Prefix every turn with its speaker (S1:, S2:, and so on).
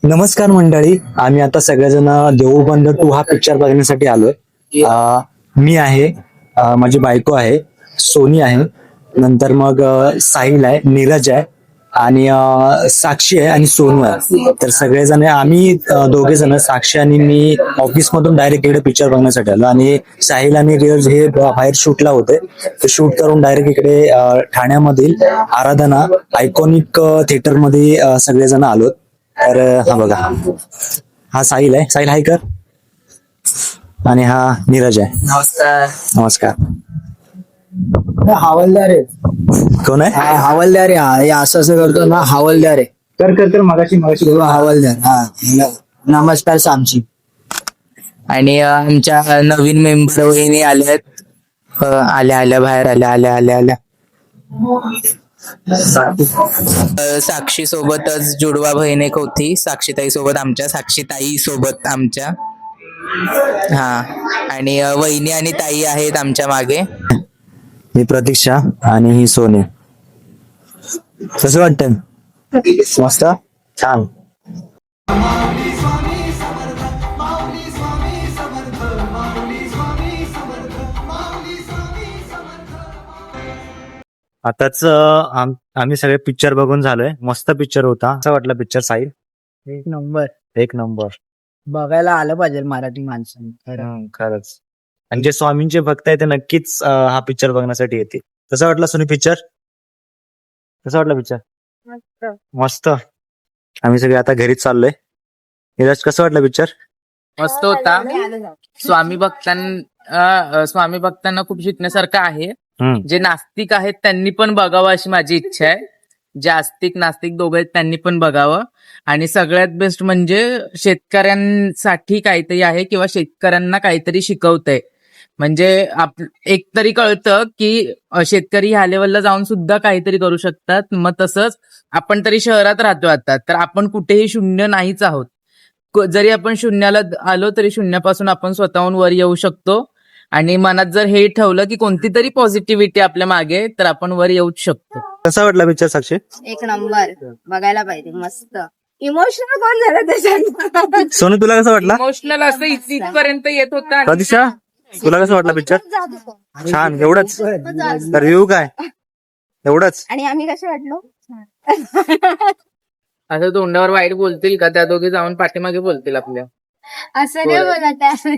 S1: नमस्कार मंडळी, आम्ही आता सगळेजण देऊबंद 2 हा पिक्चर बघण्यासाठी आलोय. मी आहे, माझी बायको आहे, सोनी आहे, नंतर मग साहिल आहे, नीरज आहे आणि साक्षी आहे आणि सोनू आहे. तर सगळेजण आम्ही दोघे जण, साक्षी आणि मी ऑफिस मधून डायरेक्ट इकडे पिक्चर बघण्यासाठी आलो आणि साहिल आणि नीरज हे बाहेर शूटला होते. ते शूट करून डायरेक्ट इकडे ठाण्यामधील आराधना आयकॉनिक थिएटर मध्ये सगळेजण आलो. तर हा बघा, हा साहिल आहे, साहिल हाय कर, आणि हा नीरज आहे.
S2: नमस्कार.
S1: नमस्कार.
S2: हवालदार आहे.
S1: कोण आहे?
S2: हवालदार आहे. हे असं असं करतो ना, हवालदार आहे.
S1: कर कर कर, मगाशी
S2: हवालदार. हा, नमस्कार सामची. आणि आमच्या नवीन मेंबर वहिनी आल्यात. आल्या बाहेर आल्या. साक्षी सोबतच जुडवा बहीण एक होती, साक्षीताई सोबत आमच्या, साक्षीताई सोबत आमच्या. हा, आणि वहिनी आणि ताई आहेत आमच्या मागे.
S1: ही प्रतीक्षा आणि ही सोनी. कसं वाटतं? मस्त, छान. आताच आम्ही सगळे पिक्चर बघून झालोय. मस्त पिक्चर होता. कसं वाटलं पिक्चर साहिल?
S2: एक नंबर.
S1: एक नंबर.
S2: बघायला आलं पाहिजे मराठी माणसांनी.
S1: खरंच. आणि जे स्वामींचे भक्त आहे ते नक्कीच हा पिक्चर बघण्यासाठी येतील. कसं वाटलं सोनी पिक्चर? कसं वाटलं पिक्चर? मस्त. आम्ही सगळे आता घरीच चाललोय. नीरज, कसं वाटलं पिक्चर?
S3: मस्त होता. स्वामी भक्तांना खूप शिकण्यासारखं आहे. जे नास्तिक आहेत त्यांनी पण बघावं अशी माझी इच्छा आहे. जे आस्तिक नास्तिक दोघे आहेत त्यांनी पण बघावं. आणि सगळ्यात बेस्ट म्हणजे शेतकऱ्यांसाठी काहीतरी आहे किंवा शेतकऱ्यांना काहीतरी शिकवतंय. म्हणजे एक तरी कळतं की शेतकरी ह्या लेवलला जाऊन सुद्धा काहीतरी करू शकतात. मग तसंच आपण तरी शहरात राहतो आता, तर आपण कुठेही शून्य नाहीच आहोत. जरी आपण शून्याला आलो तरी शून्यापासून आपण स्वतःहून वर येऊ शकतो. आणि मनात जर हे ठेवलं की कोणती तरी पॉझिटिव्हिटी आपल्या मागे, तर आपण वर येऊच शकतो.
S1: कसा वाटला पिक्चर साक्षी?
S4: एक नंबर. बघायला पाहिजे. मस्त. इमोशनल कोण झालं त्याच्यात?
S1: सोनू, तुला कसं वाटला?
S3: इमोशनल असं इथपर्यंत येत होतं.
S1: प्रतीक्षा, तुला कसं वाटला पिक्चर? छान. एवढंच? रिव्ह्यू काय? एवढंच?
S4: आणि आम्ही कसे वाटलो?
S3: असं तोंडावर वाईट बोलतील का? त्या दोघे जाऊन पाठीमागे बोलतील आपल्या.
S4: असं नाही बोलत आहे.